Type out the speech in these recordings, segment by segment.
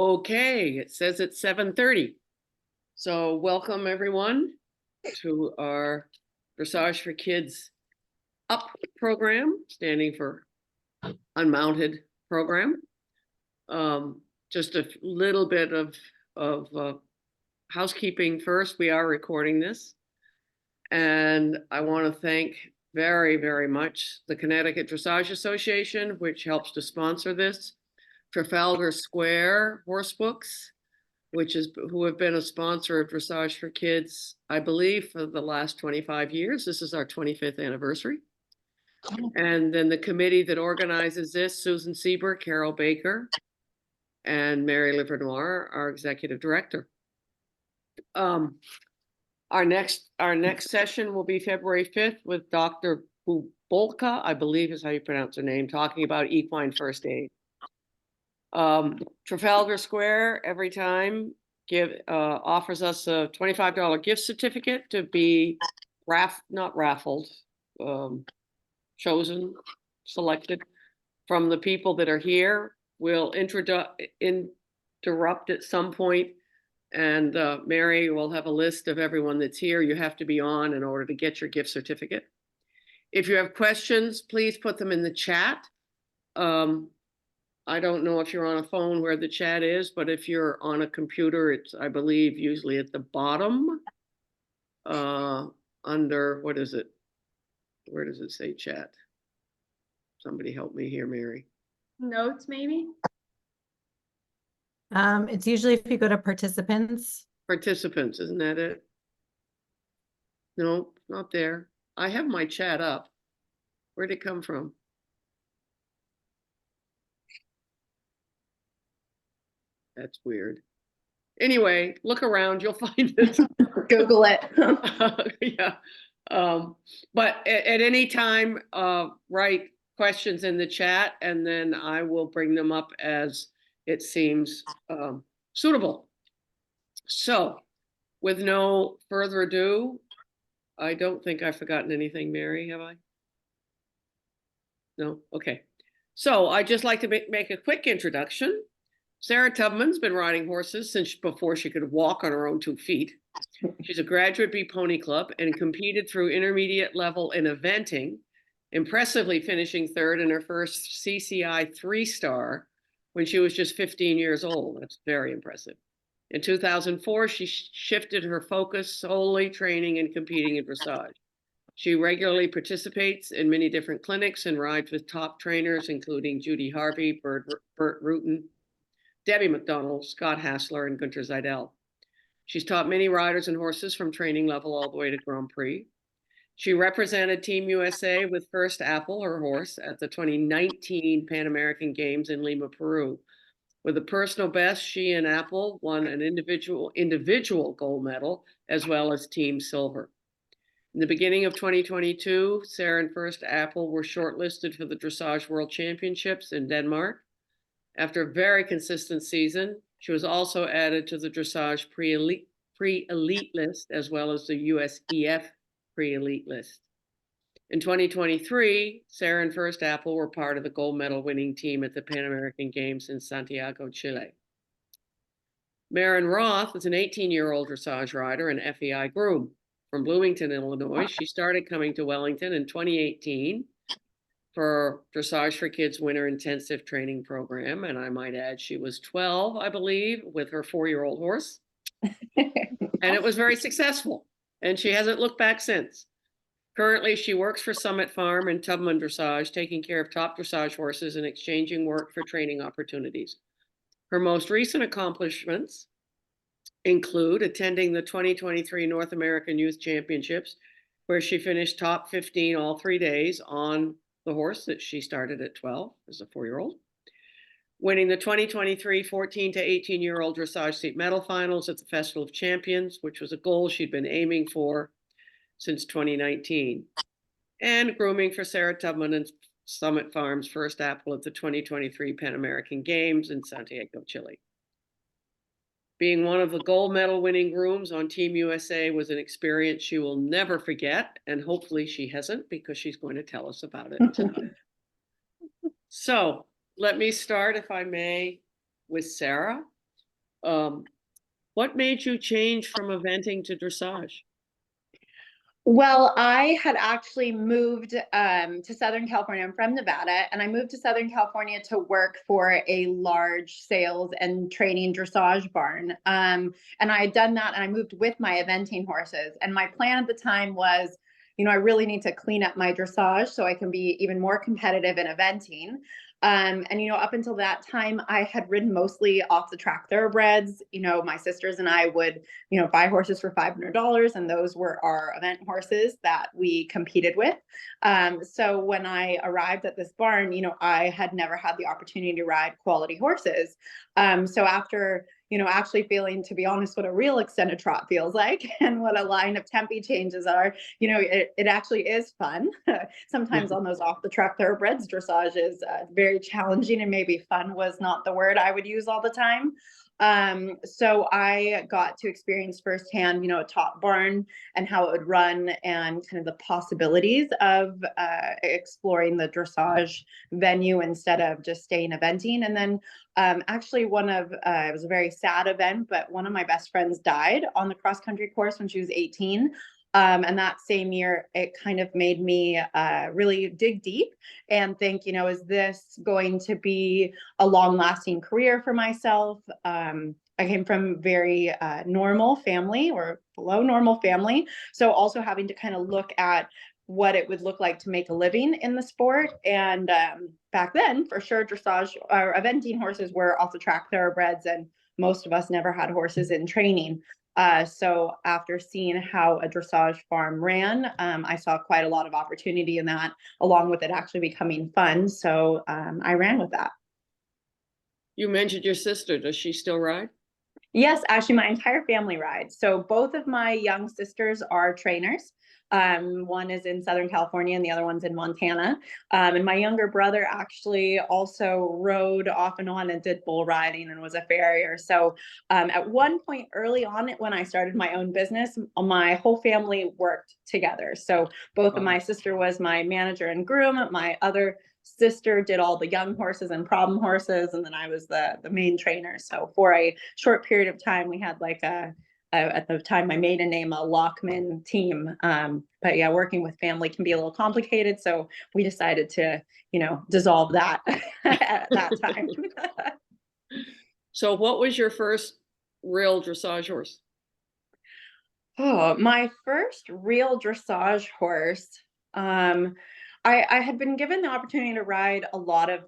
Okay, it says it's 7:30. So welcome everyone to our Dressage for Kids UP program, standing for Unmounted program. Just a little bit of housekeeping first. We are recording this, and I want to thank very, very much the Connecticut Dressage Association, which helps to sponsor this. Trafalgar Square Horse Books, who have been a sponsor of Dressage for Kids, I believe, for the last 25 years. This is our 25th anniversary. And then the committee that organizes this, Susan Sieber, Carol Baker, and Mary Livernoir, our executive director. Our next session will be February 5th with Dr. Bubolka, I believe is how you pronounce her name, talking about equine first aid. Trafalgar Square every time offers us a $25 gift certificate to be not raffled, chosen, selected from the people that are here. We'll interrupt at some point, and Mary will have a list of everyone that's here. You have to be on in order to get your gift certificate. If you have questions, please put them in the chat. I don't know if you're on a phone where the chat is, but if you're on a computer, it's, I believe, usually at the bottom under, what is it? Where does it say chat? Somebody help me here, Mary. Notes, maybe? It's usually if you go to participants. Participants, isn't that it? No, not there. I have my chat up. Where'd it come from? That's weird. Anyway, look around, you'll find it. Google it. Yeah. But at any time, write questions in the chat, and then I will bring them up as it seems suitable. So, with no further ado, I don't think I've forgotten anything, Mary, have I? No? Okay. So, I'd just like to make a quick introduction. Sarah Tubman's been riding horses since before she could walk on her own 2 feet. She's a graduate Bee Pony Club and competed through intermediate level in eventing, impressively finishing third in her first CCI 3-star when she was just 15 years old. That's very impressive. In 2004, she shifted her focus solely training and competing in dressage. She regularly participates in many different clinics and rides with top trainers, including Judy Harvey, Bert Rutten, Debbie McDonald, Scott Hassler, and Gunter Zeidel. She's taught many riders and horses from training level all the way to Grand Prix. She represented Team USA with First Apple, her horse, at the 2019 Pan American Games in Lima, Peru. With a personal best, she and Apple won an individual gold medal as well as team silver. In the beginning of 2022, Sarah and First Apple were shortlisted for the Dressage World Championships in Denmark. After a very consistent season, she was also added to the Dressage pre-elite list as well as the USEF pre-elite list. In 2023, Sarah and First Apple were part of the gold medal winning team at the Pan American Games in Santiago, Chile. Marin Roth is an 18-year-old dressage rider and FEI groom. From Bloomington, Illinois, she started coming to Wellington in 2018 for Dressage for Kids Winter Intensive Training Program. And I might add, she was 12, I believe, with her 4-year-old horse. And it was very successful. And she hasn't looked back since. Currently, she works for Summit Farm and Tubman Dressage, taking care of top dressage horses and exchanging work for training opportunities. Her most recent accomplishments include attending the 2023 North American Youth Championships, where she finished top 15 all 3 days on the horse that she started at 12 as a 4-year-old, winning the 2023 14 to 18-year-old dressage seat medal finals at the Festival of Champions, which was a goal she'd been aiming for since 2019, and grooming for Sarah Tubman and Summit Farm's First Apple at the 2023 Pan American Games in Santiago, Chile. Being one of the gold medal winning grooms on Team USA was an experience she will never forget, and hopefully she hasn't, because she's going to tell us about it tonight. So let me start, if I may, with Sarah. What made you change from eventing to dressage? Well, I had actually moved to Southern California. I'm from Nevada, and I moved to Southern California to work for a large sales and training dressage barn. And I had done that, and I moved with my eventing horses. And my plan at the time was, I really need to clean up my dressage so I can be even more competitive in eventing. And up until that time, I had ridden mostly off the track thoroughbreds. My sisters and I would buy horses for $500, and those were our event horses that we competed with. So when I arrived at this barn, I had never had the opportunity to ride quality horses. So after actually feeling, to be honest, what a real extended trot feels like and what a line of tempi changes are, it actually is fun. Sometimes on those off the track thoroughbreds, dressage is very challenging, and maybe fun was not the word I would use all the time. So I got to experience firsthand, a top barn and how it would run, and kind of the possibilities of exploring the dressage venue instead of just staying eventing. And then actually it was a very sad event, but one of my best friends died on the cross country course when she was 18. And that same year, it kind of made me really dig deep and think, is this going to be a long lasting career for myself? I came from very normal family, or below normal family. So also having to kind of look at what it would look like to make a living in the sport. And back then, for sure, dressage or eventing horses were off the track thoroughbreds, and most of us never had horses in training. So after seeing how a dressage farm ran, I saw quite a lot of opportunity in that, along with it actually becoming fun. So I ran with that. You mentioned your sister. Does she still ride? Yes, actually, my entire family rides. So both of my young sisters are trainers. One is in Southern California and the other one's in Montana. And my younger brother actually also rode off and on and did bull riding and was a farrier. So at one point early on, when I started my own business, my whole family worked together. So both of my sister was my manager and groom. My other sister did all the young horses and problem horses, and then I was the main trainer. So for a short period of time, we had like at the time, my maiden name, a Lockman team. But yeah, working with family can be a little complicated. So we decided to, dissolve that at that time. So what was your first real dressage horse? Oh, my first real dressage horse. I had been given the opportunity to ride a lot of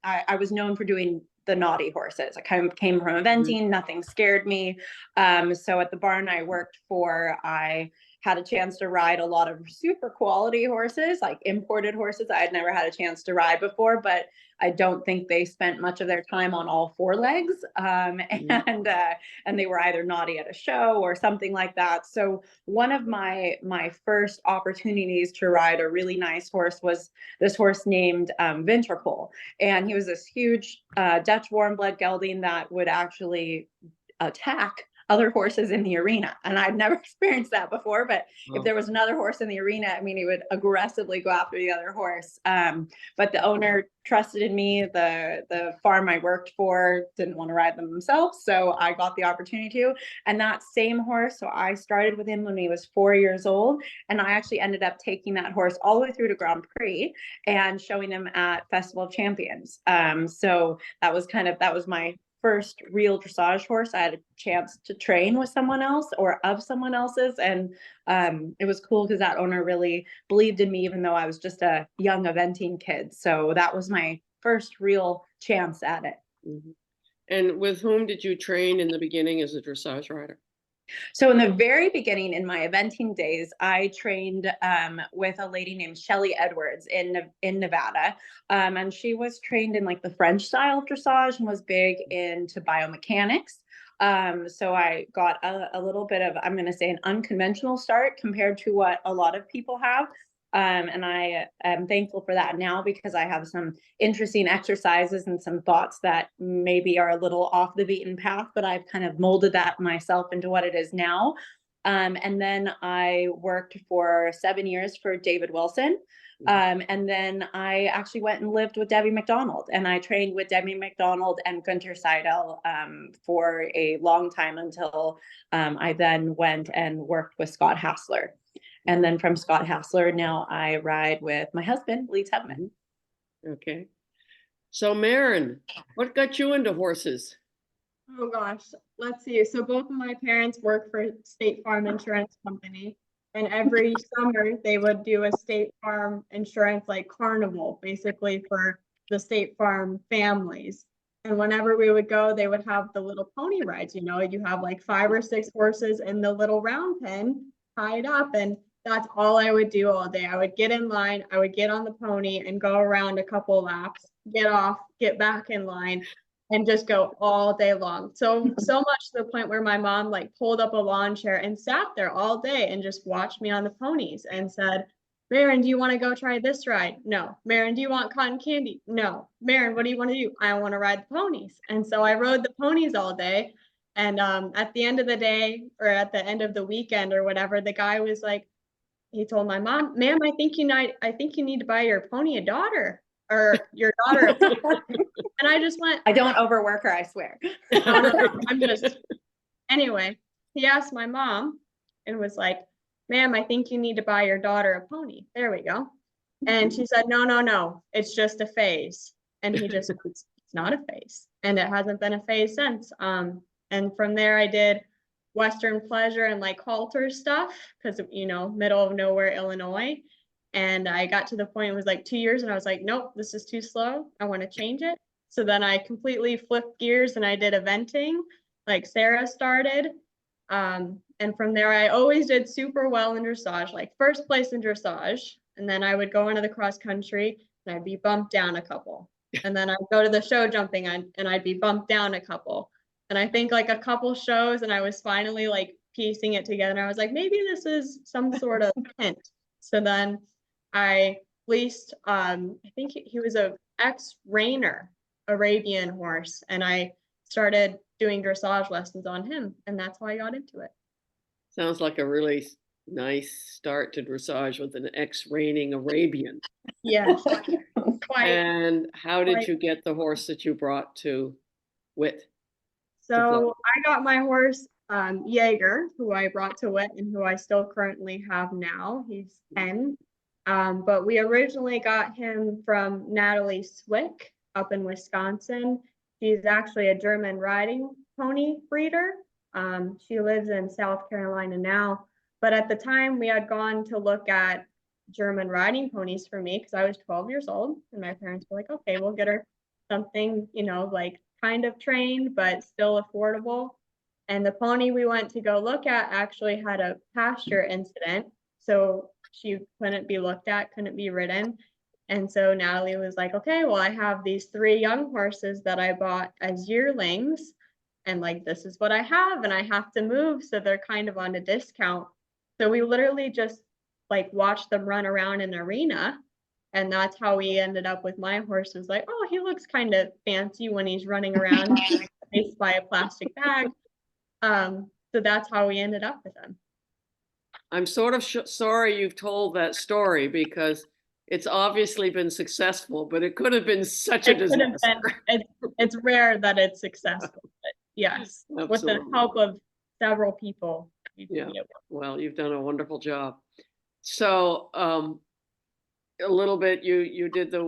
I was known for doing the naughty horses. I kind of came from eventing, nothing scared me. So at the barn I worked for, I had a chance to ride a lot of super quality horses, like imported horses I had never had a chance to ride before, but I don't think they spent much of their time on all four legs. And they were either naughty at a show or something like that. So one of my first opportunities to ride a really nice horse was this horse named Ventricle. And he was this huge Dutch warm blood gelding that would actually attack other horses in the arena. And I'd never experienced that before, but if there was another horse in the arena, I mean, he would aggressively go after the other horse. But the owner trusted in me. The farm I worked for didn't want to ride them themselves, so I got the opportunity to. And that same horse, so I started with him when he was 4 years old, and I actually ended up taking that horse all the way through to Grand Prix and showing him at Festival of Champions. So that was my first real dressage horse I had a chance to train with someone else or of someone else's. And it was cool because that owner really believed in me, even though I was just a young eventing kid. So that was my first real chance at it. Mm-hmm. And with whom did you train in the beginning as a dressage rider? So in the very beginning, in my eventing days, I trained with a lady named Shelly Edwards in Nevada. And she was trained in like the French style of dressage and was big into biomechanics. So I got a little bit of, I'm going to say, an unconventional start compared to what a lot of people have. And I am thankful for that now, because I have some interesting exercises and some thoughts that maybe are a little off the beaten path, but I've kind of molded that myself into what it is now. And then I worked for 7 years for David Wilson. And then I actually went and lived with Debbie McDonald, and I trained with Debbie McDonald and Gunter Seidel for a long time until I then went and worked with Scott Hassler. And then from Scott Hassler, now I ride with my husband, Lee Tubman. Okay. So Marin, what got you into horses? Oh gosh, let's see. So both of my parents work for State Farm Insurance Company, and every summer they would do a State Farm insurance like carnival, basically for the State Farm families. And whenever we would go, they would have the little pony rides. You know, you have like 5 or 6 horses in the little round pen tied up, and that's all I would do all day. I would get in line, I would get on the pony and go around a couple laps, get off, get back in line, and just go all day long. So much to the point where my mom like pulled up a lawn chair and sat there all day and just watched me on the ponies and said, Marin, do you want to go try this ride? No. Marin, do you want cotton candy? No. Marin, what do you want to do? I want to ride the ponies. And so I rode the ponies all day. And at the end of the day, or at the end of the weekend or whatever, the guy was like, he told my mom, ma'am, I think you need to buy your pony a daughter, or your daughter a pony. And I just went, I don't overwork her, I swear. no, I'm just, anyway, he asked my mom and was like, ma'am, I think you need to buy your daughter a pony. There we go. And she said, no, it's just a phase. And he just, it's not a phase. And it hasn't been a phase since. And from there I did Western pleasure and like halter stuff, because, you know, middle of nowhere, Illinois. And I got to the point, it was like 2 years, and I was like, nope, this is too slow. I want to change it. So then I completely flipped gears and I did eventing, like Sarah started. And from there, I always did super well in dressage, like first place in dressage. And then I would go into the cross country and I'd be bumped down a couple. And then I'd go to the show jumping and I'd be bumped down a couple. And I think like a couple shows, and I was finally like piecing it together. And I was like, maybe this is some sort of hint. So then I leased, I think he was a ex-reiner Arabian horse, and I started doing dressage lessons on him, and that's how I got into it. Sounds like a really nice start to dressage with an ex-reigning Arabian. Yes. Quite. And how did you get the horse that you brought to Wit? So I got my horse, Jaeger, who I brought to Wit and who I still currently have now. He's 10. But we originally got him from Natalie Swick up in Wisconsin. She's actually a German riding pony breeder. She lives in South Carolina now. But at the time, we had gone to look at German riding ponies for me because I was 12 years old. And my parents were like, okay, we'll get her something, you know, like kind of trained, but still affordable. And the pony we went to go look at actually had a pasture incident. So she couldn't be looked at, couldn't be ridden. And so Natalie was like, okay, well, I have these 3 young horses that I bought as yearlings. And like, this is what I have, and I have to move. So they're kind of on a discount. So we literally just like watched them run around an arena. And that's how we ended up with my horse. Was like, oh, he looks kind of fancy when he's running around faced by a plastic bag. So that's how we ended up with him. I'm sort of sorry you've told that story because it's obviously been successful, but it could have been such a disaster. It's rare that it's successful, but yes, Absolutely. With the help of several people. Yeah. Well, you've done a wonderful job. So a little bit, you did the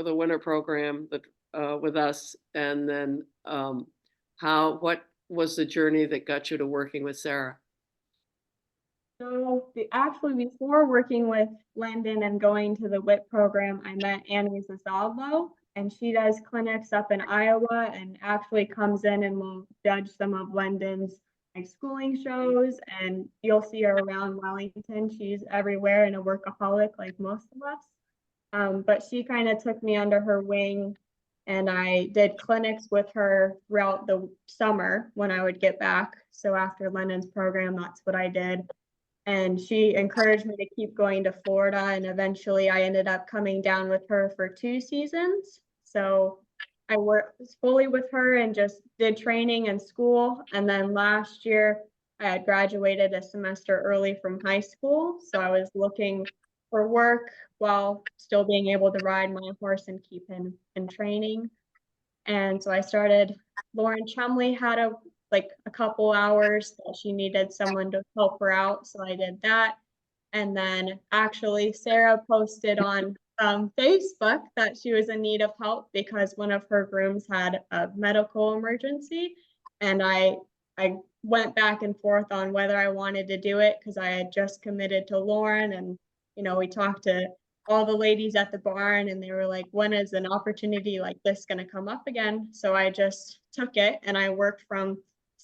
the winter program that with us, and then what was the journey that got you to working with Sarah? So actually, before working with Landon and going to the WIT program, I met Annie Zasalvo, and she does clinics up in Iowa and actually comes in and will judge some of Landon's like schooling shows, and you'll see her around Wellington. She's everywhere and a workaholic like most of us. But she kind of took me under her wing, and I did clinics with her throughout the summer when I would get back. So after Landon's program, that's what I did. And she encouraged me to keep going to Florida. And eventually I ended up coming down with her for 2 seasons. So I worked fully with her and just did training and school. And then last year I had graduated a semester early from high school, so I was looking for work while still being able to ride my horse and keep in training. And so I started, Lauren Chumley had a couple hours that she needed someone to help her out, so I did that. And then actually Sarah posted on Facebook that she was in need of help because one of her grooms had a medical emergency. And I went back and forth on whether I wanted to do it because I had just committed to Lauren, and we talked to all the ladies at the barn and they were like, when is an opportunity like this going to come up again? So I just took it and I worked from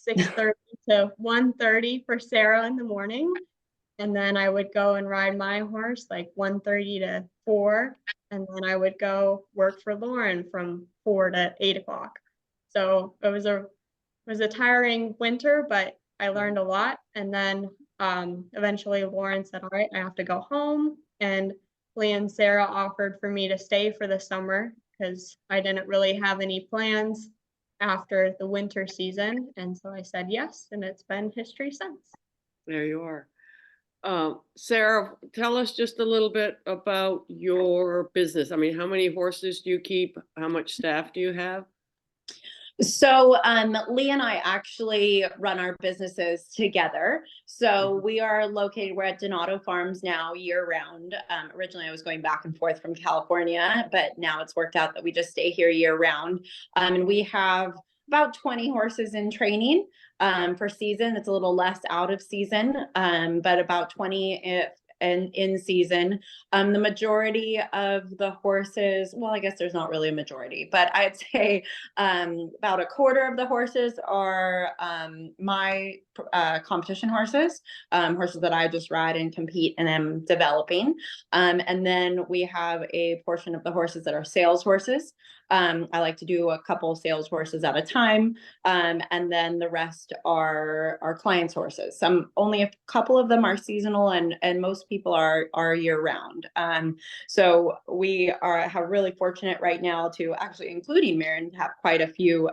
6:30 to 1:30 for Sarah in the morning. And then I would go and ride my horse like 1:30 to 4. And then I would go work for Lauren from 4 to 8 o'clock. So it was a tiring winter, but I learned a lot. And then eventually Lauren said, all right, I have to go home. And Lee and Sarah offered for me to stay for the summer because I didn't really have any plans after the winter season. And so I said yes, and it's been history since. There you are. Sarah, tell us just a little bit about your business. I mean, how many horses do you keep? How much staff do you have? So Lee and I actually run our businesses together. So we are located, we're at Donato Farms now year round. Originally I was going back and forth from California, but now it's worked out that we just stay here year round. And we have about 20 horses in training for season. It's a little less out of season, but about 20 in season. The majority of the horses, well, I guess there's not really a majority, but I'd say about a quarter of the horses are my competition horses, horses that I just ride and compete and am developing. And then we have a portion of the horses that are sales horses. I like to do a couple sales horses at a time. And then the rest are clients' horses. Only a couple of them are seasonal, and most people are year round. So we are really fortunate right now to actually, including Marin, have quite a few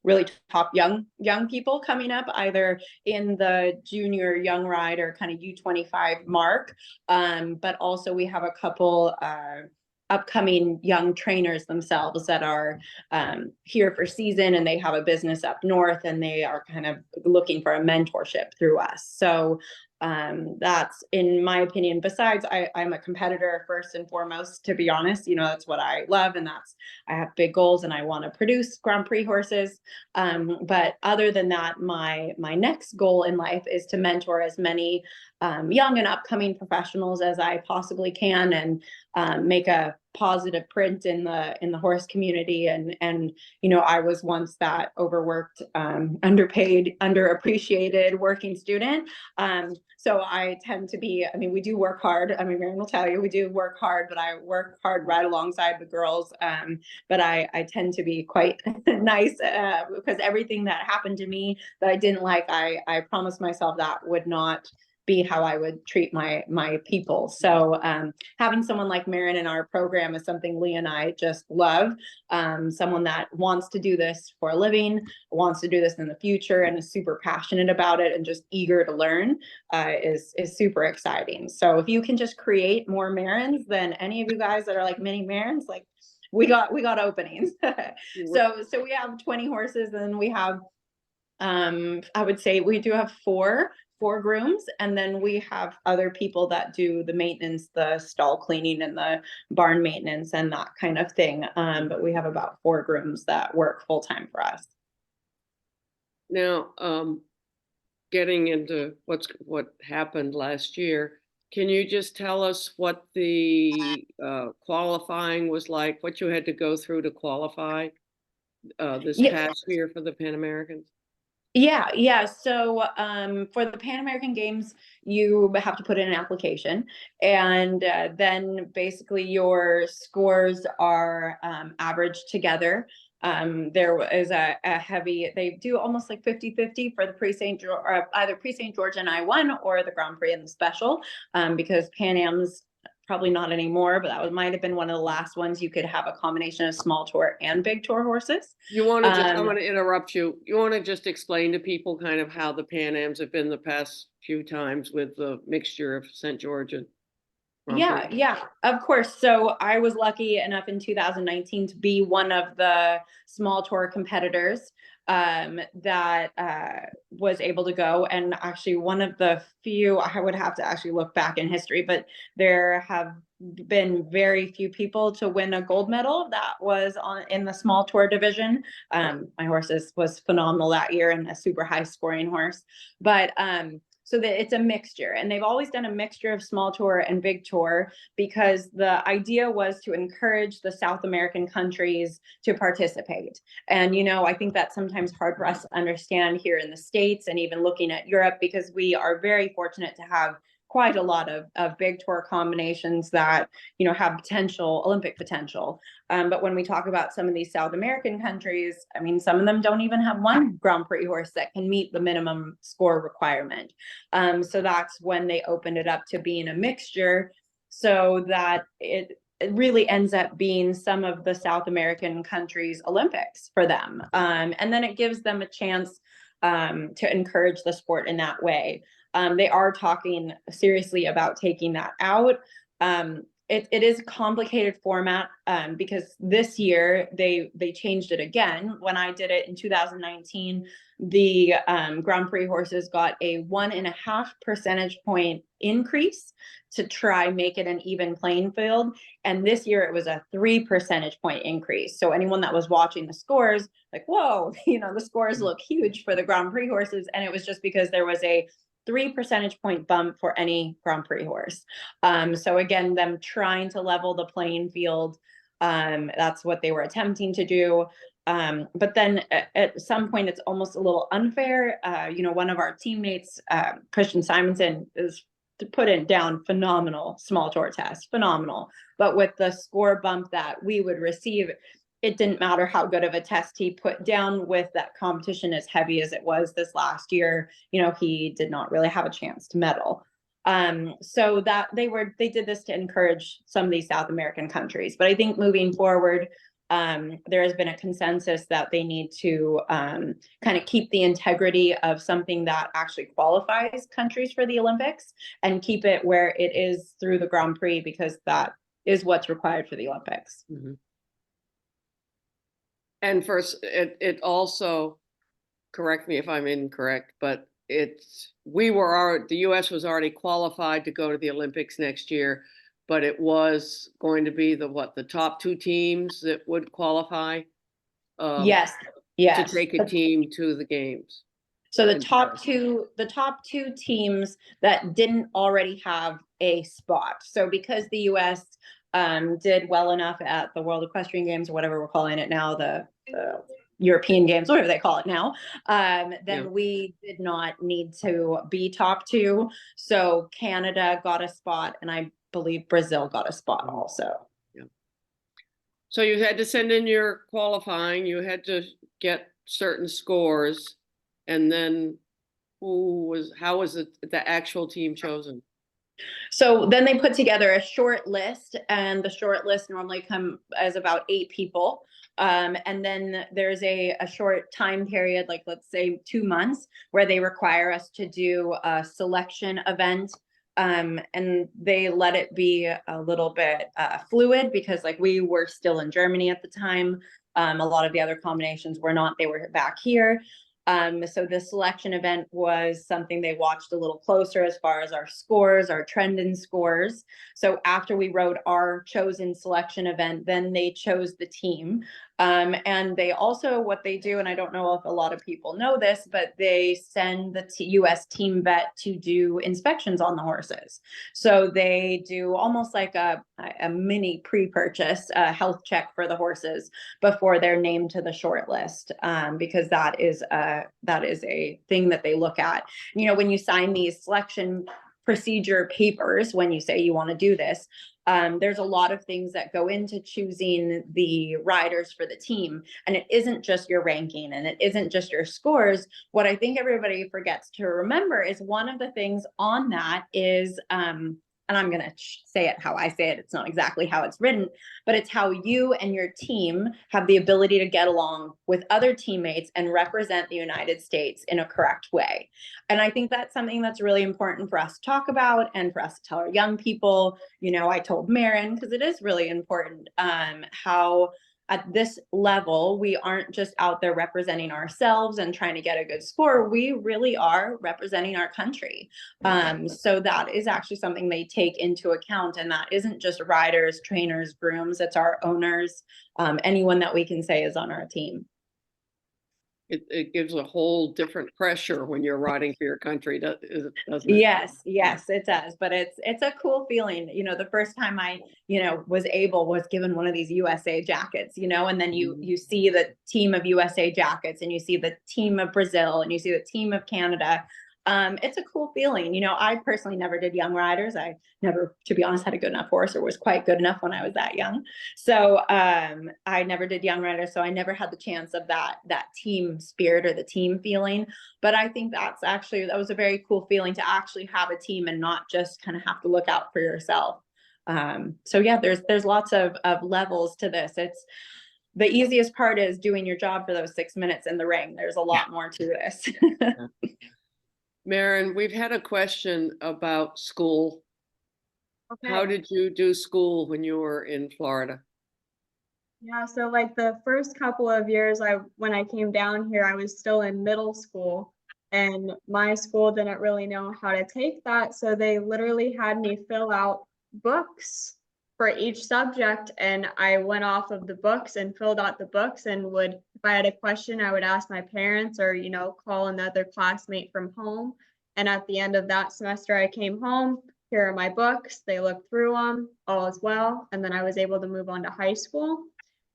really top young people coming up, either in the junior young rider kind of U25 mark, but also we have a couple upcoming young trainers themselves that are here for season, and they have a business up north and they are kind of looking for a mentorship through us. So that's, in my opinion, besides I'm a competitor first and foremost, to be honest, that's what I love, and I have big goals and I want to produce Grand Prix horses. But other than that, my next goal in life is to mentor as many young and upcoming professionals as I possibly can, and make a positive print in the horse community. And I was once that overworked, underpaid, underappreciated working student. So I tend to be, we do work hard. Marin will tell you, we do work hard, but I work hard right alongside the girls. But I tend to be quite nice, because everything that happened to me that I didn't like, I promised myself that would not be how I would treat my people. So having someone like Marin in our program is something Lee and I just love. Someone that wants to do this for a living, wants to do this in the future, and is super passionate about it and just eager to learn is super exciting. So if you can just create more Marins than any of you guys that are like mini Marins, like we got openings. So we have 20 horses, and we have I would say we do have four grooms, and then we have other people that do the maintenance, the stall cleaning and the barn maintenance and that kind of thing. But we have about 4 grooms that work full time for us. Now, getting into what happened last year, can you just tell us what the qualifying was like, what you had to go through to qualify this past year for the Pan Americans? Yeah. So for the Pan American Games, you have to put in an application, and then basically your scores are averaged together. There is a heavy, they do almost like 50-50 for the Pre-St. George, or either Pre-St. George and I-1 or the Grand Prix and the Special, because Pan Am's probably not anymore, but that was, might have been one of the last ones you could have a combination of small tour and big tour horses. You want to just, I'm Um, going to interrupt you. You want to just explain to people kind of how the Pan Ams have been the past few times with the mixture of St. George and Grand Yeah, Prix? yeah, of course. So I was lucky enough in 2019 to be one of the small tour competitors that was able to go. And actually one of the few, I would have to actually look back in history, but there have been very few people to win a gold medal that was on in the small tour division. My horse was phenomenal that year and a super high scoring horse. But so that it's a mixture, and they've always done a mixture of small tour and big tour because the idea was to encourage the South American countries to participate. And, you know, I think that's sometimes hard for us to understand here in the States and even looking at Europe, because we are very fortunate to have quite a lot of big tour combinations that, you know, have potential, Olympic potential. But when we talk about some of these South American countries, I mean, some of them don't even have one Grand Prix horse that can meet the minimum score requirement. So that's when they opened it up to being a mixture, so that it really ends up being some of the South American countries' Olympics for them. And then it gives them a chance to encourage the sport in that way. They are talking seriously about taking that out. It is a complicated format because this year they changed it again. When I did it in 2019, the Grand Prix horses got a 1.5 percentage point increase to try make it an even playing field. And this year it was a 3 percentage point increase. So anyone that was watching the scores, like, whoa, you know, the scores look huge for the Grand Prix horses. And it was just because there was a 3 percentage point bump for any Grand Prix horse. So again, them trying to level the playing field, that's what they were attempting to do. But then at some point, it's almost a little unfair. You know, one of our teammates, Christian Simonson, is to put it down phenomenal small tour test, phenomenal. But with the score bump that we would receive, it didn't matter how good of a test he put down with that competition as heavy as it was this last year. You know, he did not really have a chance to medal. So that they did this to encourage some of these South American countries. But I think moving forward, there has been a consensus that they need to kind of keep the integrity of something that actually qualifies countries for the Olympics and keep it where it is through the Grand Prix, because that is what's required for the Olympics. Mm-hmm. And first, it also, correct me if I'm incorrect, but the U.S. was already qualified to go to the Olympics next year, but it was going to be the top 2 teams that would qualify. Yes. To take a team to the games. So the top two teams that didn't already have a spot. So because the U.S. Did well enough at the World Equestrian Games, or whatever we're calling it now, the European Games, whatever they call it now, then we did not need to be top 2. So Canada got a spot, and I believe Brazil got a spot also. Yeah. So you had to send in your qualifying, you had to get certain scores, and then how was the actual team chosen? So then they put together a short list, and the short list normally come as about 8 people. And then there's a short time period, like let's say 2 months, where they require us to do a selection event. And they let it be a little bit fluid, because like we were still in Germany at the time. A lot of the other combinations were not, they were back here. So the selection event was something they watched a little closer as far as our scores, our trend in scores. So after we wrote our chosen selection event, then they chose the team. And they also, what they do, and I don't know if a lot of people know this, but they send the US team vet to do inspections on the horses. So they do almost like a mini pre-purchase health check for the horses before they're named to the short list, because that is a thing that they look at. You know, when you sign these selection procedure papers, when you say you want to do this, there's a lot of things that go into choosing the riders for the team. And it isn't just your ranking, and it isn't just your scores. What I think everybody forgets to remember is one of the things on that is and I'm going to say it how I say it. It's not exactly how it's written, but it's how you and your team have the ability to get along with other teammates and represent the United States in a correct way. And I think that's something that's really important for us to talk about and for us to tell our young people. You know, I told Marin, because it is really important, how at this level, we aren't just out there representing ourselves and trying to get a good score. We really are representing our country. So that is actually something they take into account. And that isn't just riders, trainers, grooms, it's our owners, anyone that we can say is on our team. It gives a whole different pressure when you're riding for your country, doesn't it? Yes, it does. But it's a cool feeling. You know, the first time I, was given one of these USA jackets, and then you see the team of USA jackets and you see the team of Brazil and you see the team of Canada. It's a cool feeling. I personally never did Young Riders. I never, to be honest, had a good enough horse or was quite good enough when I was that young. So I never did Young Riders. So I never had the chance of that team spirit or the team feeling. But I think that was a very cool feeling to actually have a team and not just kind of have to look out for yourself. So yeah, there's lots of levels to this. It's the easiest part is doing your job for those 6 minutes in the ring. There's a lot more to this. Marin, we've had a question about school. Okay. How did you do school when you were in Florida? Yeah, so like the first couple of years when I came down here, I was still in middle school, and my school didn't really know how to take that. So they literally had me fill out books for each subject, and I went off of the books and filled out the books, and if I had a question, I would ask my parents or, call another classmate from home. And at the end of that semester, I came home. Here are my books. They looked through them, all as well. And then I was able to move on to high school.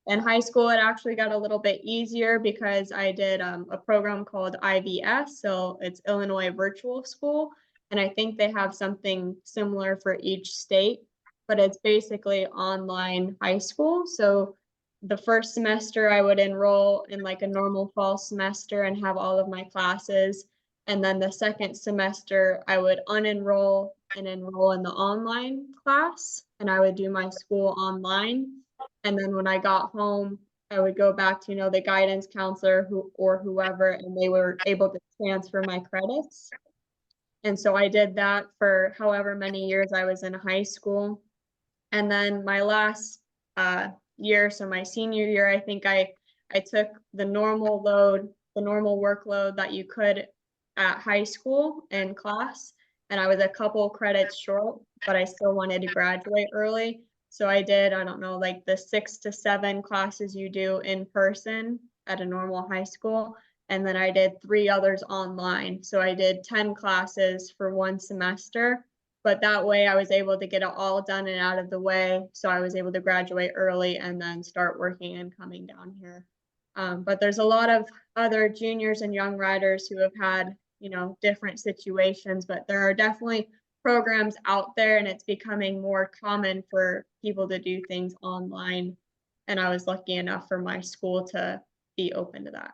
In high school, it actually got a little bit easier because I did a program called IVS. So it's Illinois Virtual School. And I think they have something similar for each state, but it's basically online high school. So the first semester I would enroll in like a normal fall semester and have all of my classes. And then the second semester I would unenroll and enroll in the online class, and I would do my school online. And then when I got home, I would go back to, the guidance counselor or whoever, and they were able to transfer my credits. And so I did that for however many years I was in high school. And then my last year, so my senior year, I think I took the normal workload that you could at high school in class. And I was a couple credits short, but I still wanted to graduate early. So I did, I don't know, like the 6 to 7 classes you do in person at a normal high school. And then I did 3 others online. So I did 10 classes for one semester, but that way I was able to get it all done and out of the way. So I was able to graduate early and then start working and coming down here. But there's a lot of other juniors and young riders who have had, different situations, but there are definitely programs out there, and it's becoming more common for people to do things online. And I was lucky enough for my school to be open to that.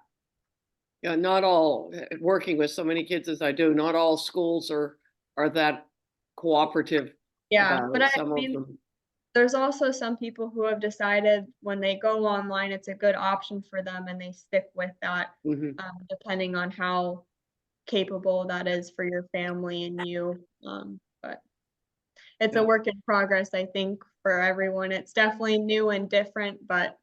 Yeah, not all, working with so many kids as I do, not all schools are that cooperative. Yeah, but some of them. There's also some people who have decided when they go online, it's a good option for them, and they stick with that, depending on how capable that is for your family and you. But it's a work in progress, I think, for everyone. It's definitely new and different, but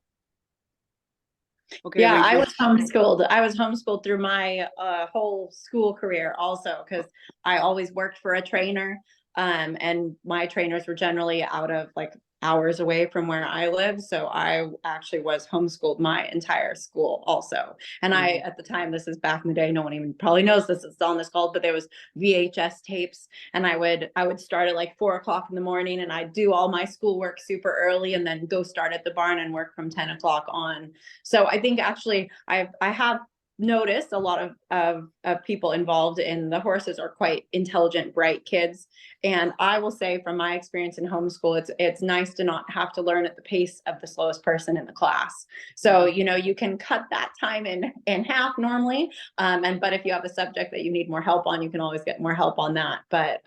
okay. Yeah, I was homeschooled. I was homeschooled through my whole school career also, because I always worked for a trainer. And my trainers were generally out of like hours away from where I live. So I actually was homeschooled my entire school also. And I, at the time, this is back in the day, no one even probably knows this is on this call, but there was VHS tapes, and I would start at like 4 o'clock in the morning, and I'd do all my schoolwork super early and then go start at the barn and work from 10 o'clock on. So I think actually I have noticed a lot of people involved in the horses are quite intelligent, bright kids. And I will say from my experience in homeschool, it's nice to not have to learn at the pace of the slowest person in the class. So, you know, you can cut that time in half normally. But if you have a subject that you need more help on, you can always get more help on that. But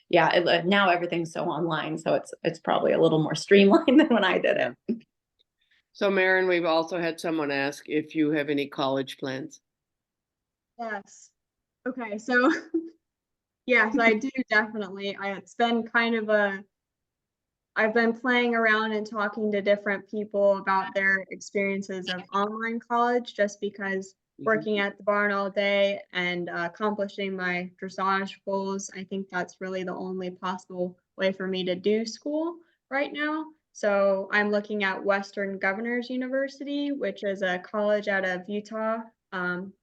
yeah, now everything's so online. So it's probably a little more streamlined than when I did it. So Marin, we've also had someone ask if you have any college plans. Yes. Okay, so yes, I do definitely. It's been kind of I've been playing around and talking to different people about their experiences of online college, just because working at the barn all day and accomplishing my dressage goals, I think that's really the only possible way for me to do school right now. So I'm looking at Western Governors University, which is a college out of Utah.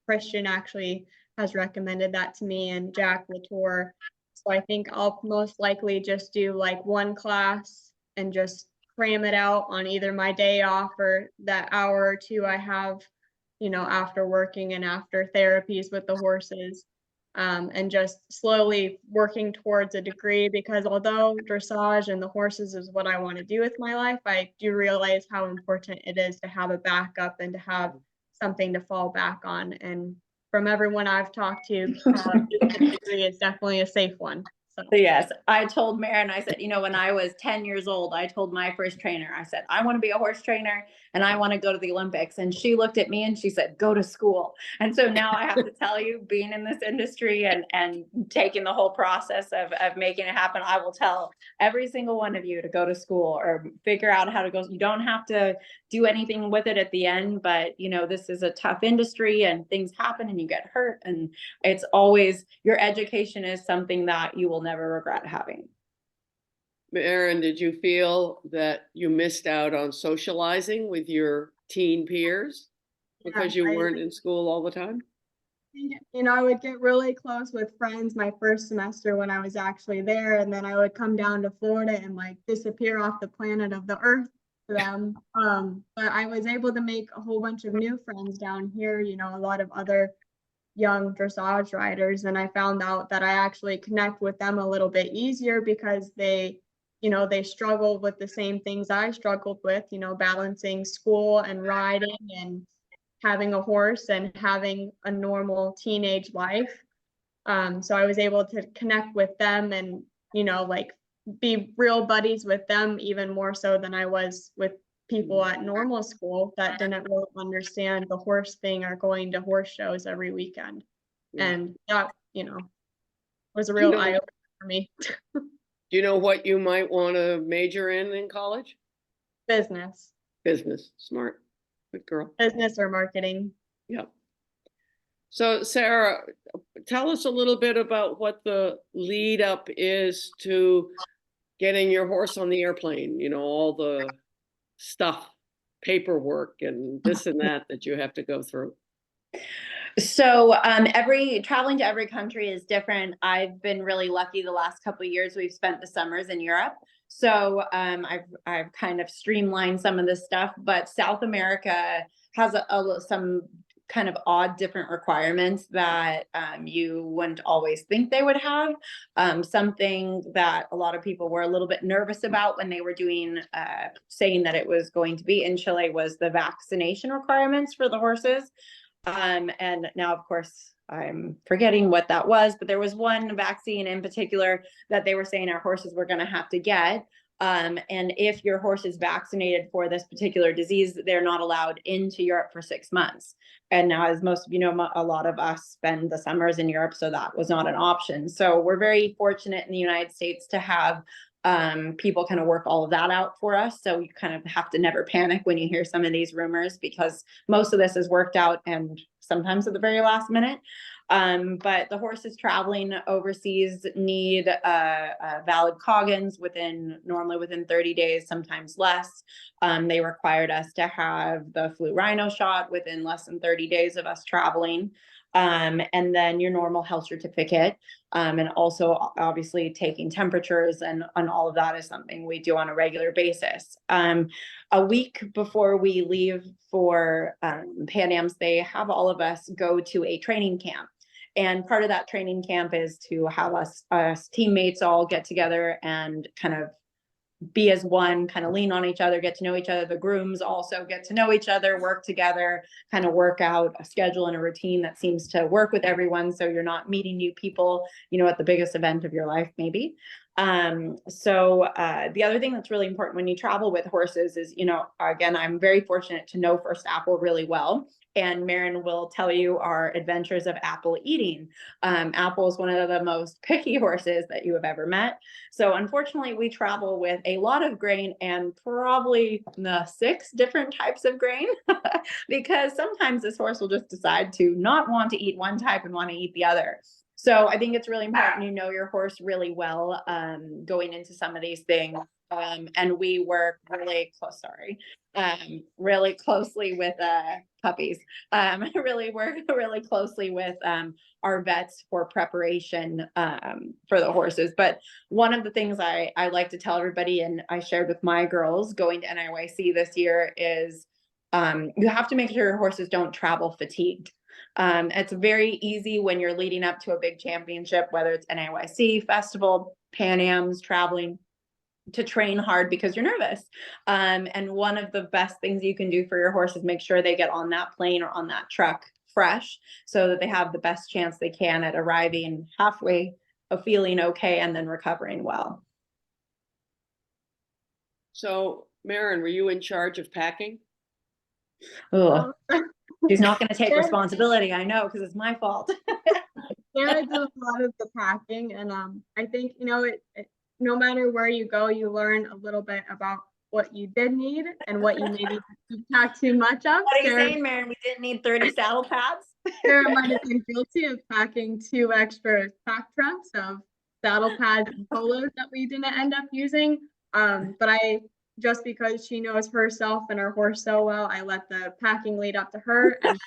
Christian actually has recommended that to me, and Jack Latour. So I think I'll most likely just do like one class and just cram it out on either my day off or that hour or two I have, you know, after working and after therapies with the horses. And just slowly working towards a degree, because although dressage and the horses is what I want to do with my life, I do realize how important it is to have a backup and to have something to fall back on. And from everyone I've talked to, this degree is definitely a safe one. So yes, I told Marin, I said, you know, when I was 10 years old, I told my first trainer, I said, I want to be a horse trainer and I want to go to the Olympics. And she looked at me and she said, go to school. And so now I have to tell you, being in this industry and taking the whole process of making it happen, I will tell every single one of you to go to school or figure out how to go. You don't have to do anything with it at the end, but you know, this is a tough industry and things happen and you get hurt. And it's always, your education is something that you will never regret having. Marin, did you feel that you missed out on socializing with your teen peers because you weren't in school all the time? You know, I would get really close with friends my first semester when I was actually there, and then I would come down to Florida and like disappear off the planet of the earth to them. But I was able to make a whole bunch of new friends down here, you know, a lot of other young dressage riders, and I found out that I actually connect with them a little bit easier because they, you know, they struggled with the same things I struggled with, you know, balancing school and riding and having a horse and having a normal teenage life. So I was able to connect with them and, you know, like be real buddies with them even more so than I was with people at normal school that didn't really understand the horse thing or going to horse shows every weekend. And that, you know, was a real eye-opener for me. Do you know what you might want to major in college? Business. Business. Smart. Good girl. Business or marketing. Yep. So Sarah, tell us a little bit about what the lead up is to getting your horse on the airplane, you know, all the stuff, paperwork and this and that you have to go through. So traveling to every country is different. I've been really lucky the last couple of years. We've spent the summers in Europe. So I've kind of streamlined some of this stuff, but South America has some kind of odd different requirements that you wouldn't always think they would have. Something that a lot of people were a little bit nervous about when they were doing saying that it was going to be in Chile was the vaccination requirements for the horses. And now, of course, I'm forgetting what that was, but there was one vaccine in particular that they were saying our horses were going to have to get. And if your horse is vaccinated for this particular disease, they're not allowed into Europe for 6 months. And now, as most of you know, a lot of us spend the summers in Europe, so that was not an option. So we're very fortunate in the United States to have people kind of work all of that out for us. So you kind of have to never panic when you hear some of these rumors, because most of this is worked out and sometimes at the very last minute. But the horses traveling overseas need valid Coggins normally within 30 days, sometimes less. They required us to have the flu rhino shot within less than 30 days of us traveling. And then your normal health certificate. And also obviously taking temperatures and all of that is something we do on a regular basis. A week before we leave for Pan Am's, they have all of us go to a training camp. And part of that training camp is to have us teammates all get together and kind of be as one, kind of lean on each other, get to know each other. The grooms also get to know each other, work together, kind of work out a schedule and a routine that seems to work with everyone. So you're not meeting new people, you know, at the biggest event of your life, maybe. The other thing that's really important when you travel with horses is, you know, again, I'm very fortunate to know First Apple really well. And Marin will tell you our adventures of apple eating. Apple is one of the most picky horses that you have ever met. So unfortunately, we travel with a lot of grain and probably 6 different types of grain because sometimes this horse will just decide to not want to eat one type and want to eat the other. So I think it's really important you know your horse really well going into some of these things. And we work really closely with puppies. Really work really closely with our vets for preparation for the horses. But one of the things I like to tell everybody, and I shared with my girls going to NIYC this year, is you have to make sure your horses don't travel fatigued. It's very easy when you're leading up to a big championship, whether it's NIYC, festival, Pan Am's, traveling, to train hard because you're nervous. And one of the best things you can do for your horse is make sure they get on that plane or on that truck fresh so that they have the best chance they can at arriving halfway of feeling okay and then recovering well. So, Marin, were you in charge of packing? Oh, she's not going to take responsibility. I know, because it's my fault. Sarah did a lot of the packing, and I think, you know, no matter where you go, you learn a little bit about what you did need and what you maybe packed too much of. What are you saying, Marin? We didn't need 30 saddle pads? Sarah might have been guilty of packing 2 extra pack trunks of saddle pads and polos that we didn't end up using. But just because she knows herself and her horse so well, I let the packing lead up to her. And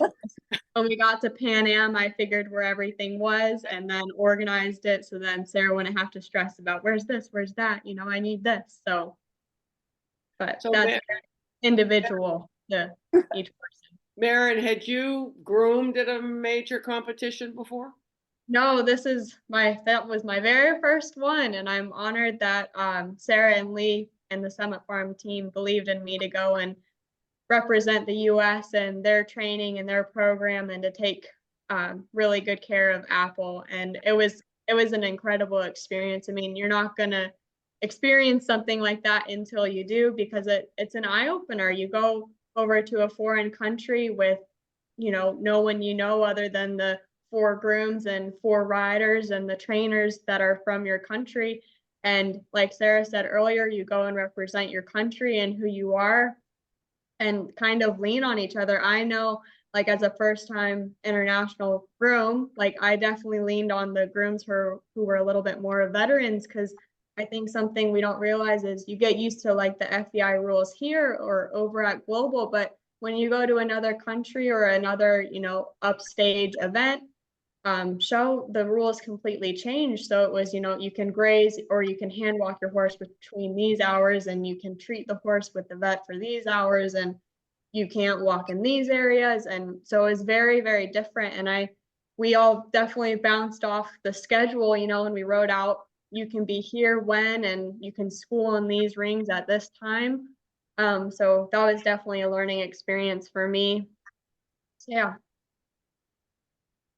when we got to Pan Am, I figured where everything was and then organized it. So then Sarah wouldn't have to stress about where's this, where's that, you know, I need this. So that's individual to each person. Marin, had you groomed at a major competition before? No, that was my very first one. And I'm honored that Sarah and Lee and the Summit Farm team believed in me to go and represent the US and their training and their program and to take really good care of Apple. And it was an incredible experience. I mean, you're not going to experience something like that until you do, because it's an eye-opener. You go over to a foreign country with, you know, no one you know other than the 4 grooms and 4 riders and the trainers that are from your country. And like Sarah said earlier, you go and represent your country and who you are and kind of lean on each other. I know, like, as a first-time international groom, like, I definitely leaned on the grooms who were a little bit more veterans, because I think something we don't realize is you get used to like the FBI rules here or over at Global, but when you go to another country or another, you know, upstage event, show, the rules completely changed. So it was, you know, you can graze or you can hand walk your horse between these hours, and you can treat the horse with the vet for these hours, and you can't walk in these areas. And so it was very, very different. And we all definitely bounced off the schedule, you know, and we wrote out, you can be here when, and you can school in these rings at this time. So that was definitely a learning experience for me. So, yeah.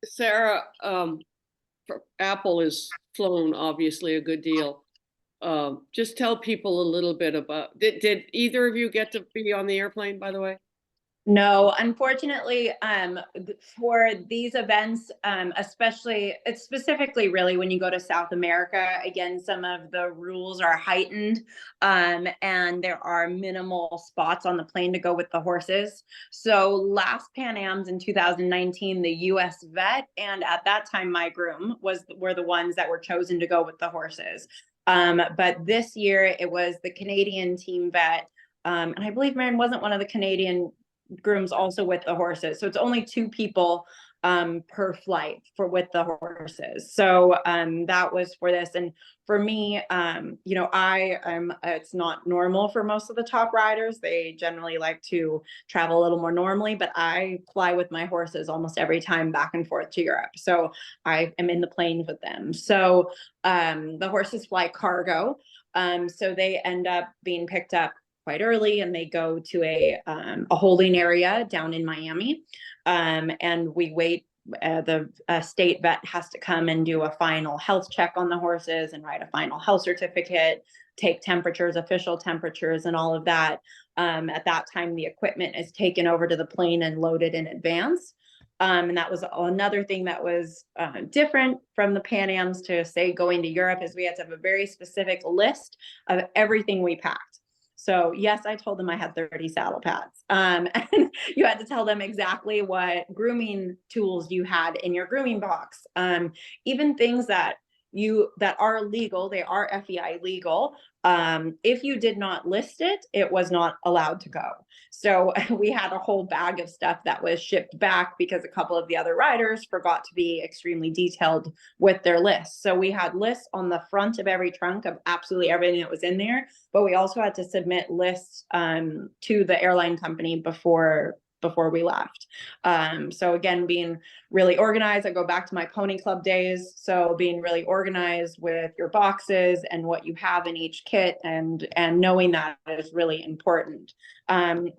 Sarah, Apple is flown obviously a good deal. Just tell people a little bit about, did either of you get to be on the airplane, by the way? No, unfortunately, for these events, especially, it's specifically really when you go to South America, again, some of the rules are heightened, and there are minimal spots on the plane to go with the horses. So last Pan Am's in 2019, the US vet, and at that time, my groom were the ones that were chosen to go with the horses. But this year it was the Canadian team vet, and I believe Marin wasn't one of the Canadian grooms also with the horses. So it's only 2 people per flight with the horses. So that was for this. And for me, you know, it's not normal for most of the top riders. They generally like to travel a little more normally, but I fly with my horses almost every time back and forth to Europe. So I am in the planes with them. So the horses fly cargo. So they end up being picked up quite early, and they go to a holding area down in Miami. And we wait. The state vet has to come and do a final health check on the horses and write a final health certificate, take temperatures, official temperatures, and all of that. At that time, the equipment is taken over to the plane and loaded in advance. And that was another thing that was different from the Pan Ams to, say, going to Europe, is we had to have a very specific list of everything we packed. So yes, I told them I had 30 saddle pads. And you had to tell them exactly what grooming tools you had in your grooming box. Even things that are legal, they are FEI legal. If you did not list it, it was not allowed to go. So we had a whole bag of stuff that was shipped back because a couple of the other riders forgot to be extremely detailed with their lists. So we had lists on the front of every trunk of absolutely everything that was in there, but we also had to submit lists to the airline company before we left. So again, being really organized, I go back to my pony club days. So being really organized with your boxes and what you have in each kit, and knowing that is really important.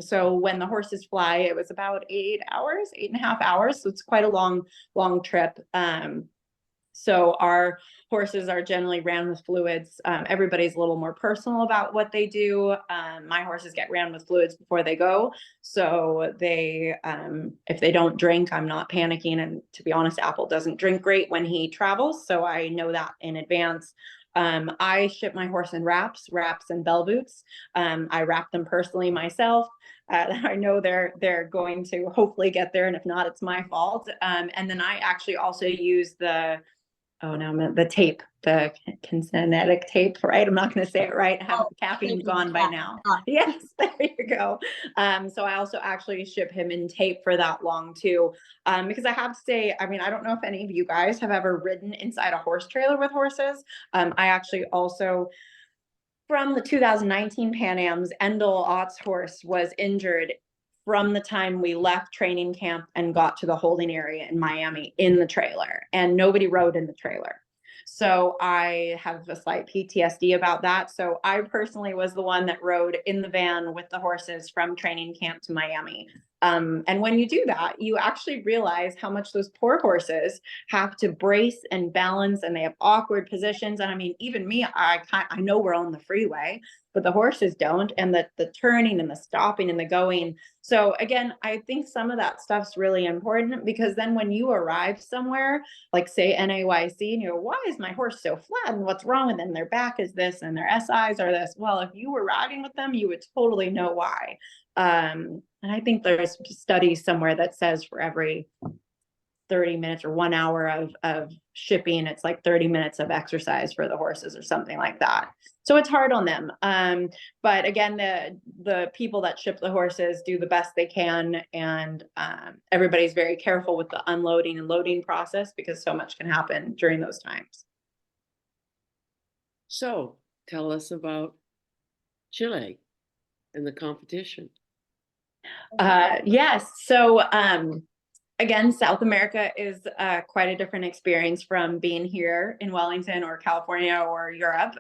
So when the horses fly, it was about 8.5 hours. So it's quite a long trip. So our horses are generally ran with fluids. Everybody's a little more personal about what they do. My horses get ran with fluids before they go. So they, if they don't drink, I'm not panicking. And to be honest, Apple doesn't drink great when he travels. So I know that in advance. I ship my horse in wraps and bell boots. I wrap them personally myself. I know they're going to hopefully get there, and if not, it's my fault. And then I actually also use the tape, the kinetic tape, right? I'm not going to say it right. Caffeine's gone by now. Yes, there you go. So I also actually ship him in tape for that long too. Because I have to say, I mean, I don't know if any of you guys have ever ridden inside a horse trailer with horses. I actually also, from the 2019 Pan Ams, Endel Ott's horse was injured from the time we left training camp and got to the holding area in Miami in the trailer, and nobody rode in the trailer. So I have a slight PTSD about that. So I personally was the one that rode in the van with the horses from training camp to Miami. And when you do that, you actually realize how much those poor horses have to brace and balance, and they have awkward positions. And I mean, even me, I know we're on the freeway, but the horses don't, and the turning and the stopping and the going. So again, I think some of that stuff's really important, because then when you arrive somewhere, like say NAYC, and you go, why is my horse so flat, and what's wrong with them? Their back is this and their SIs are this. Well, if you were riding with them, you would totally know why. And I think there's studies somewhere that says for every 30 minutes or 1 hour of shipping, it's like 30 minutes of exercise for the horses or something like that. So it's hard on them. But again, the people that ship the horses do the best they can. And everybody's very careful with the unloading and loading process, because so much can happen during those times. So tell us about Chile and the competition. Yes. So again, South America is quite a different experience from being here in Wellington or California or Europe.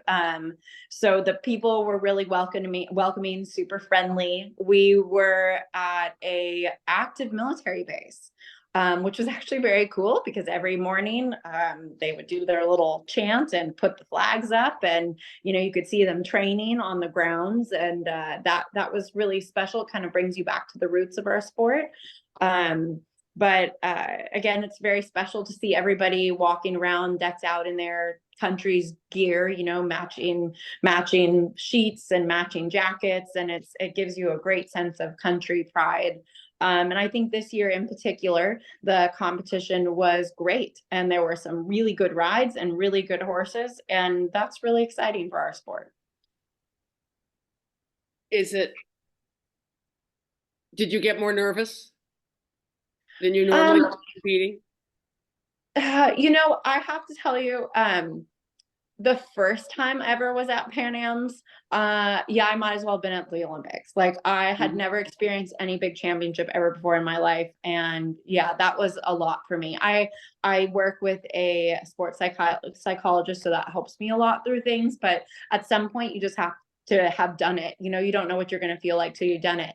So the people were really welcoming, super friendly. We were at a active military base, which was actually very cool, because every morning they would do their little chant and put the flags up, and you could see them training on the grounds, and that was really special. Kind of brings you back to the roots of our sport. But again, it's very special to see everybody walking around decked out in their country's gear, matching sheets and matching jackets, and it gives you a great sense of country pride. And I think this year in particular, the competition was great, and there were some really good rides and really good horses, and that's really exciting for our sport. Did you get more nervous? than you normally Um, do competing? You know, I have to tell you, the first time I ever was at Pan Am's, yeah, I might as well have been at the Olympics. Like I had Mhm. never experienced any big championship ever before in my life. And yeah, that was a lot for me. I work with a sports psychologist, so that helps me a lot through things. But at some point you just have to have done it. You know, you don't know what you're going to feel like till you've done it.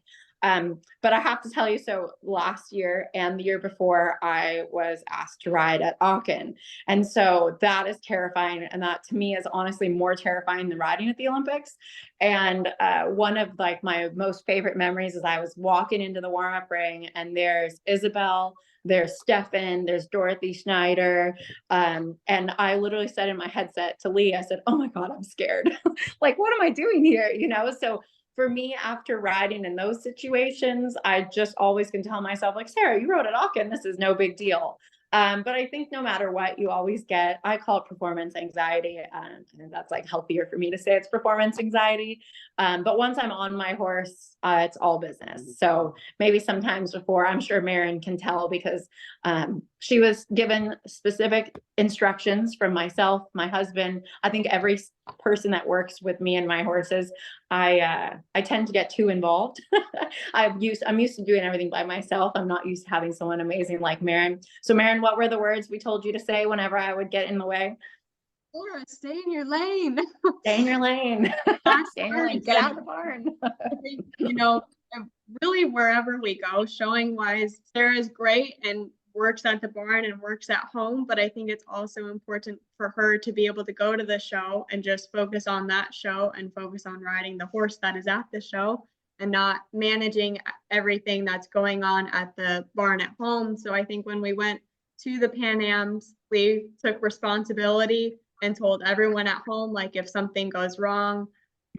But I have to tell you, so last year and the year before, I was asked to ride at Aachen. And so that is terrifying. And that to me is honestly more terrifying than riding at the Olympics. And one of like my most favorite memories is I was walking into the warm-up ring and there's Isabel, there's Stefan, there's Dorothy Schneider. And I literally said in my headset to Lee, I said, oh my God, I'm scared. Like, what am I doing here? You know, so for me, after riding in those situations, I just always can tell myself, like, Sarah, you rode at Aachen, this is no big deal. But I think no matter what, you always get, I call it performance anxiety. And that's like healthier for me to say it's performance anxiety. But once I'm on my horse, it's all business. So maybe sometimes before, I'm sure Marin can tell because she was given specific instructions from myself, my husband. I think every person that works with me and my horses, I tend to get too involved. I'm used to doing everything by myself. I'm not used to having someone amazing like Marin. So Marin, what were the words we told you to say whenever I would get in the way? Laura, stay in your lane. Stay in your lane. That's Stay in your lane. very Get out good. of the barn. I think, you know, really wherever we go, showing wise, Sarah's great and works at the barn and works at home, but I think it's also important for her to be able to go to the show and just focus on that show and focus on riding the horse that is at the show and not managing everything that's going on at the barn at home. So I think when we went to the Pan Ams, we took responsibility and told everyone at home, like if something goes wrong,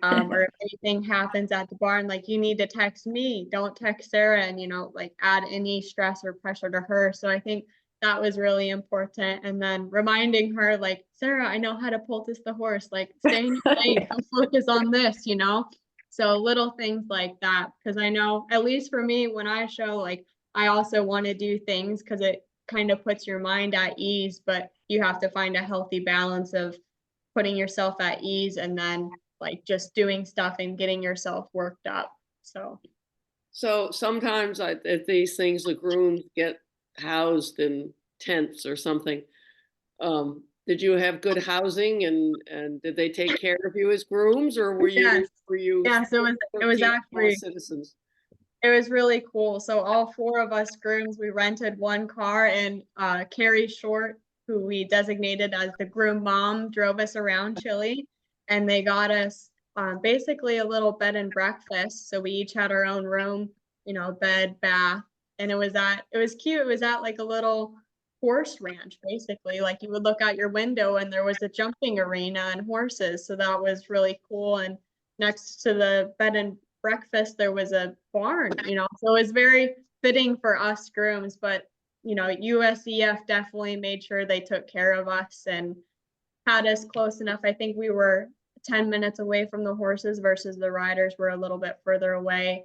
or if anything happens at the barn, like you need to text me, don't text Sarah, and you know, like add any stress or pressure to her. So I think that was really important. And then reminding her, like, Sarah, I know how to poultice the horse, like stay in your lane, don't focus on this, you know? So little things like that, because I know, at least for me, when I show, like, I also want to do things because it kind of puts your mind at ease, but you have to find a healthy balance of putting yourself at ease and then like just doing stuff and getting yourself worked up. So sometimes at these things, the grooms get housed in tents or something. Did you have good housing and did they take care of you as grooms or Yes, were you yes, it was 13 actually, citizens? it was really cool. So all four of us grooms, we rented one car, and Carrie Short, who we designated as the groom mom, drove us around Chile, and they got us basically a little bed and breakfast. So we each had our own room, you know, bed, bath, and it was cute. It was at like a little horse ranch, basically. Like you would look out your window and there was a jumping arena and horses. So that was really cool. And next to the bed and breakfast, there was a barn, you know, so it was very fitting for us grooms. But, you know, USEF definitely made sure they took care of us and had us close enough. I think we were 10 minutes away from the horses versus the riders were a little bit further away,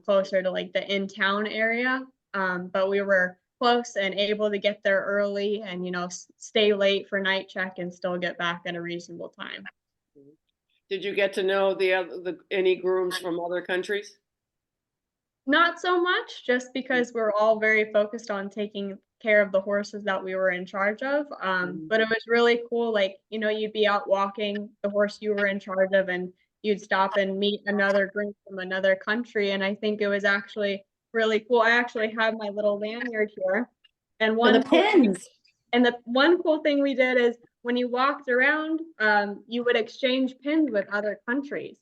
closer to like the in-town area. But we were close and able to get there early and, you know, stay late for night check and still get back at a reasonable time. Did you get to know any grooms from other countries? Not so much, just because we're all very focused on taking care of the horses that we were in charge of. But it was really cool. Like, you know, you'd be out walking the horse you were in charge of and you'd stop and meet another group from another country. And I think it was actually really cool. I actually have my little lanyard here. And For the pins. and the one cool thing we did is when you walked around, you would exchange pins with other countries.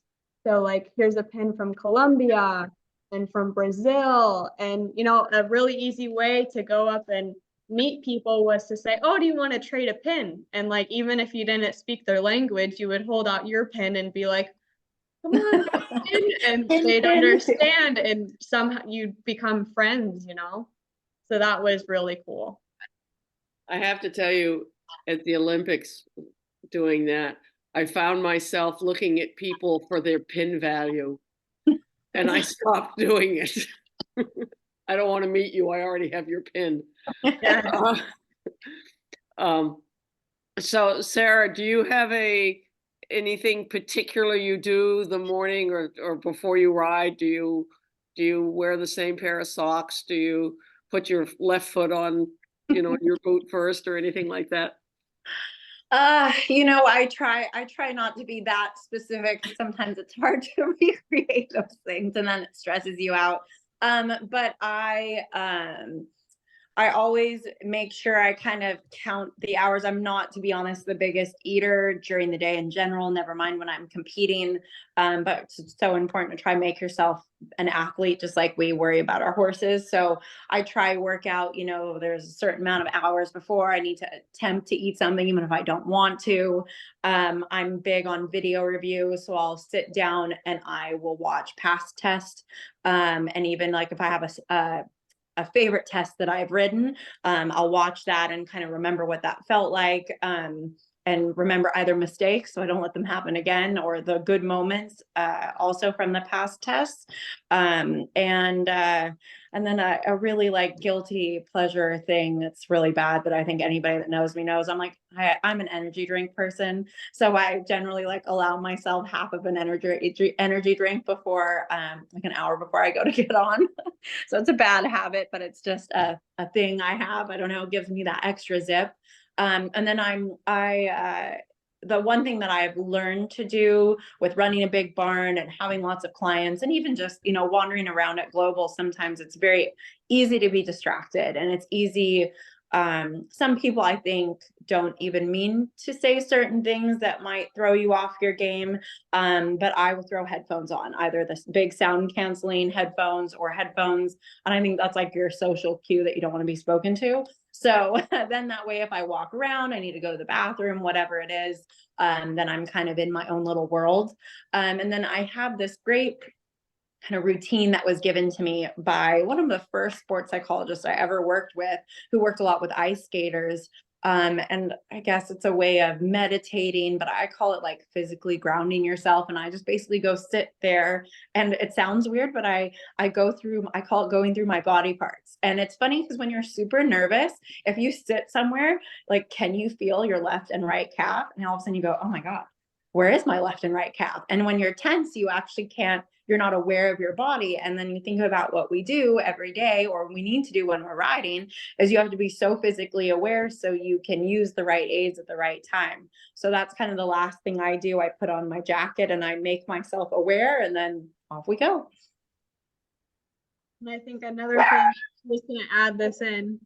So like, here's a pin from Colombia and from Brazil. And, you know, a really easy way to go up and meet people was to say, oh, do you want to trade a pin? And like, even if you didn't speak their language, you would hold out your pin and be like, come on, pin, and they'd understand. And somehow you'd become friends, you know? So that was really cool. I have to tell you, at the Olympics doing that, I found myself looking at people for their pin value and I stopped doing it. I don't want to meet you. I already have your pin. Yeah. Uh, so Sarah, do you have anything particular you do the morning or before you ride? Do you wear the same pair of socks? Do you put your left foot on, your boot first or anything like that? I try not to be that specific. Sometimes it's hard to recreate those things and then it stresses you out. But I always make sure I kind of count the hours. I'm not, to be honest, the biggest eater during the day in general, never mind when I'm competing. But it's so important to try and make yourself an athlete, just like we worry about our horses. So I try work out, there's a certain amount of hours before I need to attempt to eat something, even if I don't want to. I'm big on video review. So I'll sit down and I will watch past tests. And even like if I have a favorite test that I've ridden, I'll watch that and kind of remember what that felt like, and remember either mistakes so I don't let them happen again, or the good moments also from the past tests. And then a really like guilty pleasure thing that's really bad that I think anybody that knows me knows. I'm an energy drink person. So I generally like allow myself half of an energy drink before, like an hour before I go to get on. So it's a bad habit, but it's just a thing I have. I don't know, it gives me that extra zip. And then the one thing that I've learned to do with running a big barn and having lots of clients and even just, wandering around at Global, sometimes it's very easy to be distracted and it's easy. Some people I think don't even mean to say certain things that might throw you off your game. But I will throw headphones on, either this big sound canceling headphones or headphones. And I think that's like your social cue that you don't want to be spoken to. So then that way, if I walk around, I need to go to the bathroom, whatever it is, then I'm kind of in my own little world. And then I have this great kind of routine that was given to me by one of the first sports psychologists I ever worked with, who worked a lot with ice skaters. And I guess it's a way of meditating, but I call it like physically grounding yourself. And I just basically go sit there, and it sounds weird, but I call it going through my body parts. And it's funny because when you're super nervous, if you sit somewhere, like, can you feel your left and right calf? And all of a sudden you go, oh my God, where is my left and right calf? And when you're tense, you actually you're not aware of your body. And then you think about what we do every day, or we need to do when we're riding, is you have to be so physically aware so you can use the right aids at the right time. So that's kind of the last thing I do. I put on my jacket and I make myself aware, and then off we go. And I think another thing, I'm just gonna add this in,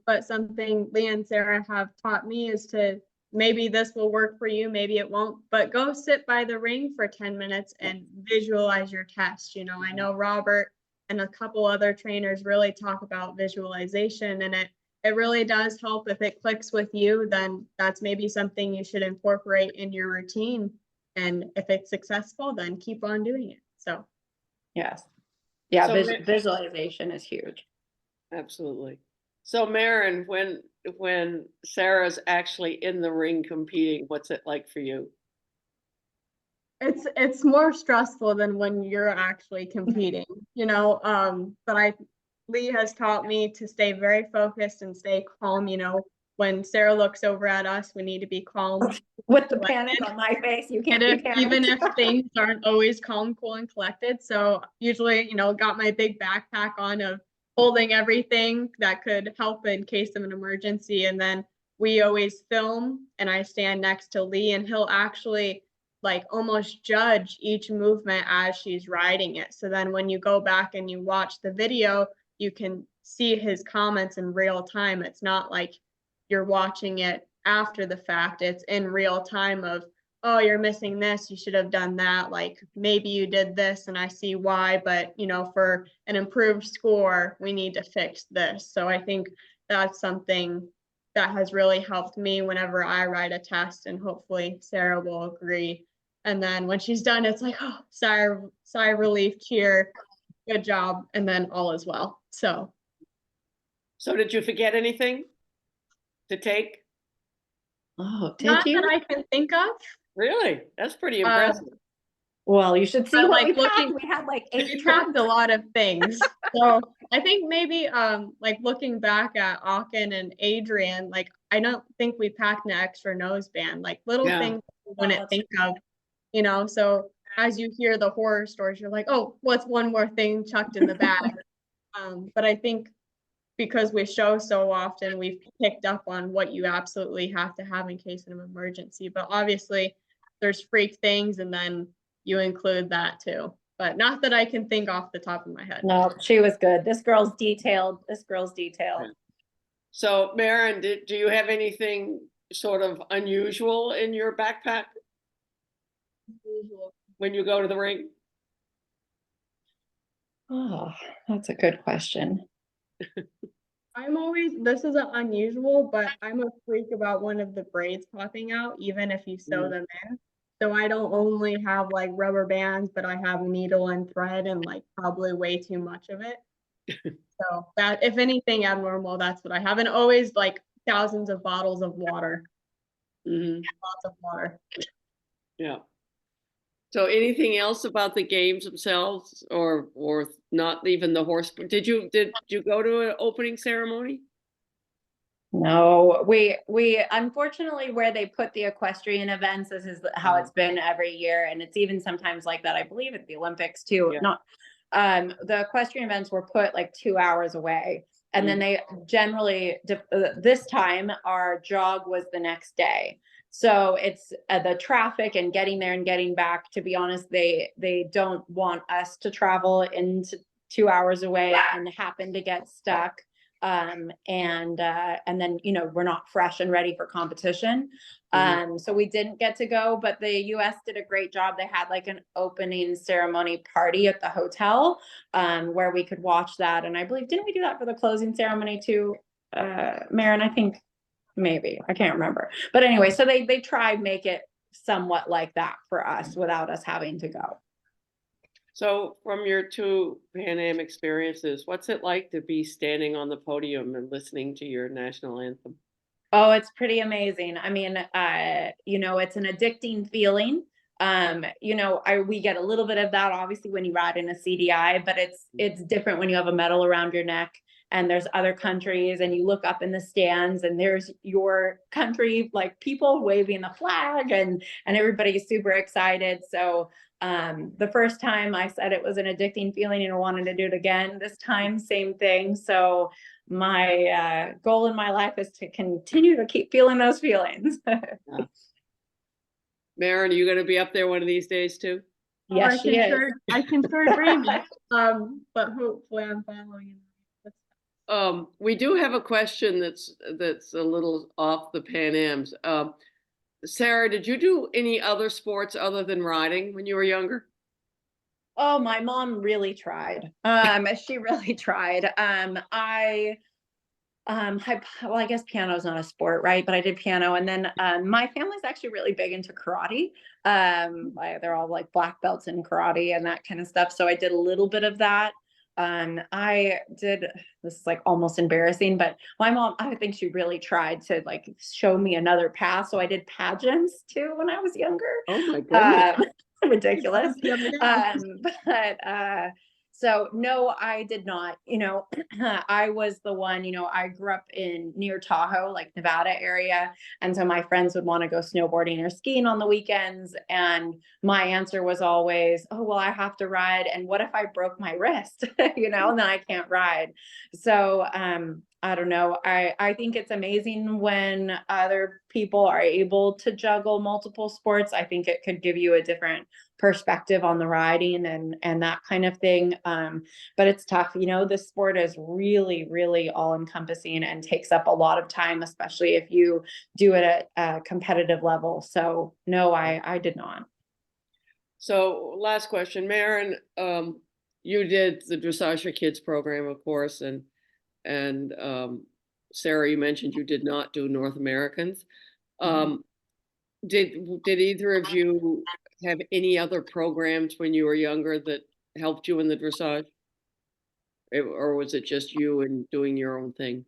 but something Leah and Sarah have taught me is to, maybe this will work for you, maybe it won't, but go sit by the ring for 10 minutes and visualize your test. I know Robert and a couple other trainers really talk about visualization, and it really does help. If it clicks with you, then that's maybe something you should incorporate in your routine. And if it's successful, then keep on doing it. So yes. Yeah, So visualization is huge. absolutely. So Marin, when Sarah's actually in the ring competing, what's it like for you? it's more stressful than when you're actually competing, but Lee has taught me to stay very focused and stay calm. When Sarah looks over at us, we need to be calm. With the panic on my face, you can't be panicked. Even if things aren't always calm, cool, and collected. So usually, got my big backpack on of holding everything that could help in case of an emergency. And then we always film, and I stand next to Lee, and he'll actually like almost judge each movement as she's riding it. So then when you go back and you watch the video, you can see his comments in real time. It's not like you're watching it after the fact. It's in real time of, oh, you're missing this, you should have done that, like maybe you did this and I see why, but for an improved score we need to fix this. So I think that's something that has really helped me whenever I ride a test, and hopefully Sarah will agree. And then when she's done, it's like, oh, sigh of relief, cheer, good job, and then all is well. So did you forget anything to take? Oh, not did you? that I can think of. Really? That's pretty impressive. Well, you should see But, what like, we packed. looking- We had like 8 We trips. packed a lot of things. So I think maybe like looking back at Aachen and Adrian, like I don't think we packed an extra noseband, like little Yeah. things you wouldn't that's think of, you know. So as you hear the horror stories, you're like, oh, what's one more thing chucked in the bag? But I think because we show so often, we've picked up on what you absolutely have to have in case of an emergency. But obviously there's freak things, and then you include that too. But not that I can think off the top of my head. No, she was good. This girl's detailed. This girl's detailed. So, Marin, do you have anything sort of unusual in your backpack when you go to the ring? Oh, that's a good question. I'm always, this isn't unusual, but I'm a freak about one of the braids popping out, even if you sew them in. So I don't only have like rubber bands, but I have needle and thread and like probably way too much of it. So that, if anything abnormal, that's what I have. And always like thousands of bottles of water, Mhm. lots of water. Yeah. So anything else about the games themselves or not even the horse? Did you go to an opening ceremony? No, we unfortunately where they put the equestrian events, this is how it's been every year, and it's even sometimes like that, I believe, at the Olympics too. Yeah. Not the equestrian events were put like 2 hours away, and then they generally this time our jog was the next day. So it's the traffic and getting there and getting back. To be honest, they don't want us to travel into 2 hours away and happen to get stuck. And then, you know, we're not fresh and ready for competition. So we didn't get to go, but the US did a great job. They had like an opening ceremony party at the hotel, where we could watch that. And I believe, didn't we do that for the closing ceremony too? Marin, I think maybe, I can't remember. But anyway, so they tried make it somewhat like that for us without us having to go. So from your 2 Pan Am experiences, what's it like to be standing on the podium and listening to your national anthem? Oh, it's pretty amazing. I mean, you know, it's an addicting feeling. You know, we get a little bit of that obviously when you ride in a CDI, but it's different when you have a medal around your neck and there's other countries and you look up in the stands and there's your country, like people waving the flag and everybody's super excited. So the first time I said it was an addicting feeling and I wanted to do it again. This time, same thing. So my goal in my life is to continue to keep feeling those feelings. Marin, are you going to be up there one of these days too? Yes, she is. I can sure dream it. But hopefully I'm following it. We do have a question that's a little off the Pan Ams. Sarah, did you do any other sports other than riding when you were younger? Oh, my mom really tried. She really tried. Well, I guess piano is not a sport, right? But I did piano, and then my family's actually really big into karate. They're all like black belts in karate and that kind of stuff. So I did a little bit of that. I did. This is like almost embarrassing, but my mom, I think she really tried to like show me another path. So I did pageants too when I was younger. Oh my goodness. Ridiculous. So no, I did not. You know, I was the one, you know, I grew up in near Tahoe, like Nevada area. And so my friends would want to go snowboarding or skiing on the weekends. And my answer was always, oh, well, I have to ride. And what if I broke my wrist, you know, then I can't ride. So, I don't know. I think it's amazing when other people are able to juggle multiple sports. I think it could give you a different perspective on the riding and that kind of thing. But it's tough. You know, this sport is really, really all encompassing and takes up a lot of time, especially if you do it at a competitive level. So no, I did not. So last question, Marin, you did the Dressage4Kids program, of course, and Sarah, you mentioned you did not do North Americans. Did either of you have any other programs when you were younger that helped you in the dressage? Or was it just you and doing your own thing?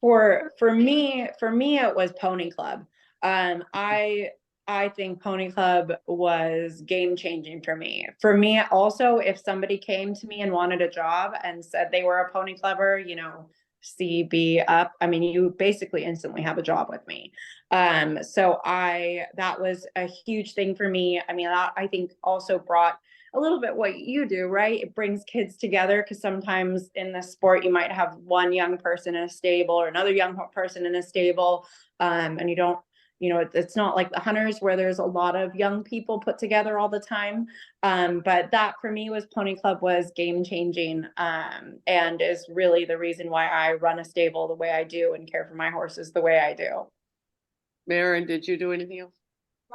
For me, it was Pony Club. I I think Pony Club was game changing for me. For me, also, if somebody came to me and wanted a job and said they were a Pony Clubber, you know, C, B up, I mean, you basically instantly have a job with me. So that was a huge thing for me. I mean, I think also brought a little bit what you do, right? It brings kids together because sometimes in the sport, you might have one young person in a stable or another young person in a stable. And you don't, you know, it's not like the hunters where there's a lot of young people put together all the time. But that for me was Pony Club was game changing, and is really the reason why I run a stable the way I do and care for my horses the way I do. Marin, did you do anything else?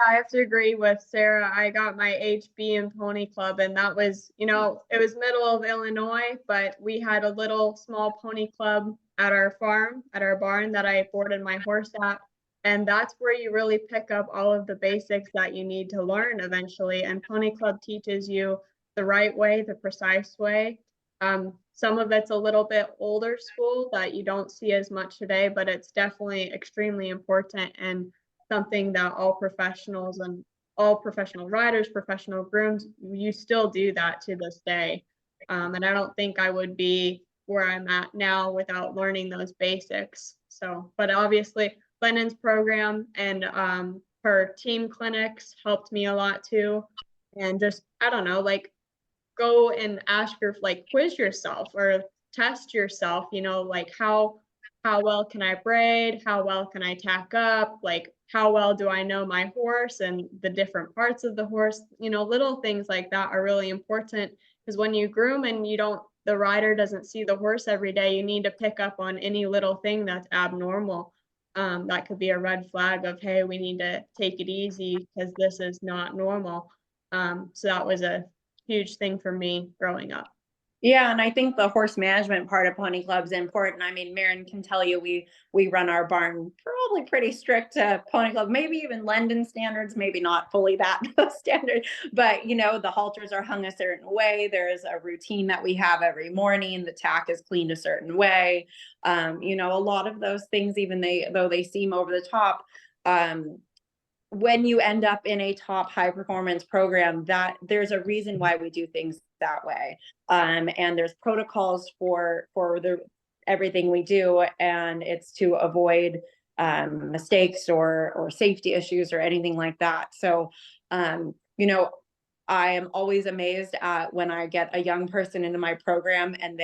I have to agree with Sarah. I got my HB in Pony Club, and that was, you know, it was middle of Illinois, but we had a little small pony club at our farm, at our barn that I boarded my horse at. And that's where you really pick up all of the basics that you need to learn eventually. And Pony Club teaches you the right way, the precise way. Some of it's a little bit older school that you don't see as much today, but it's definitely extremely important and something that all professionals and all professional riders, professional grooms, you still do that to this day. And I don't think I would be where I'm at now without learning those basics. So, but obviously Lennon's program and her team clinics helped me a lot too. And just, I don't know, like go and ask your, like quiz yourself or test yourself, you know, like how well can I braid? How well can I tack up? Like, how well do I know my horse and the different parts of the horse? You know, little things like that are really important because when you groom and the rider doesn't see the horse every day, you need to pick up on any little thing that's abnormal. That could be a red flag of, hey, we need to take it easy because this is not normal. So that was a huge thing for me growing up. Yeah, and I think the horse management part of Pony Club is important. I mean, Marin can tell you we run our barn probably pretty strict Pony Club, maybe even London standards, maybe not fully that standard, but you know, the halters are hung a certain way. There's a routine that we have every morning. The tack is cleaned a certain way. You know, a lot of those things, even though they seem over the top, when you end up in a top high performance program, that there's a reason why we do things that way. And there's protocols for everything we do, and it's to avoid mistakes or safety issues or anything like that. So, you know, I am always amazed at when I get a young person into my program and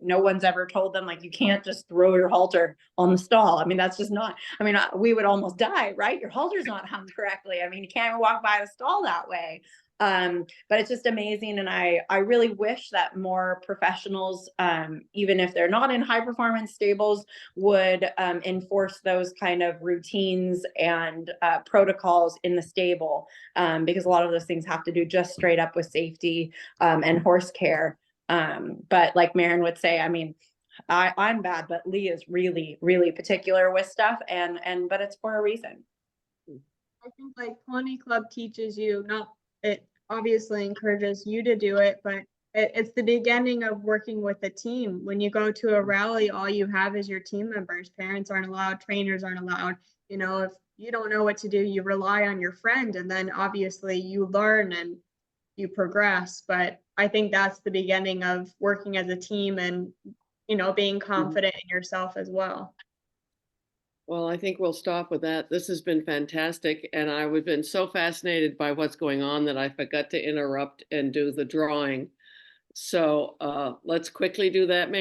no one's ever told them, like, you can't just throw your halter on the stall. I mean, that's just not, I mean, we would almost die, right? Your halter's not hung correctly. I mean, you can't even walk by the stall that way. But it's just amazing. And I really wish that more professionals, even if they're not in high performance stables, would enforce those kind of routines and protocols in the stable, because a lot of those things have to do just straight up with safety and horse care. But like Marin would say, I mean, I'm bad, but Lee is really, really particular with stuff, but it's for a reason. I think like Pony Club teaches you it obviously encourages you to do it, but it's the beginning of working with a team. When you go to a rally, all you have is your team members. Parents aren't allowed, trainers aren't allowed. You know, if you don't know what to do, you rely on your friend, and then obviously you learn and you progress. But I think that's the beginning of working as a team and, you know, being confident in yourself as well. Well, I think we'll stop with that. This has been fantastic, and I've been so fascinated by what's going on that I forgot to interrupt and do the drawing. So let's quickly do that, Mary.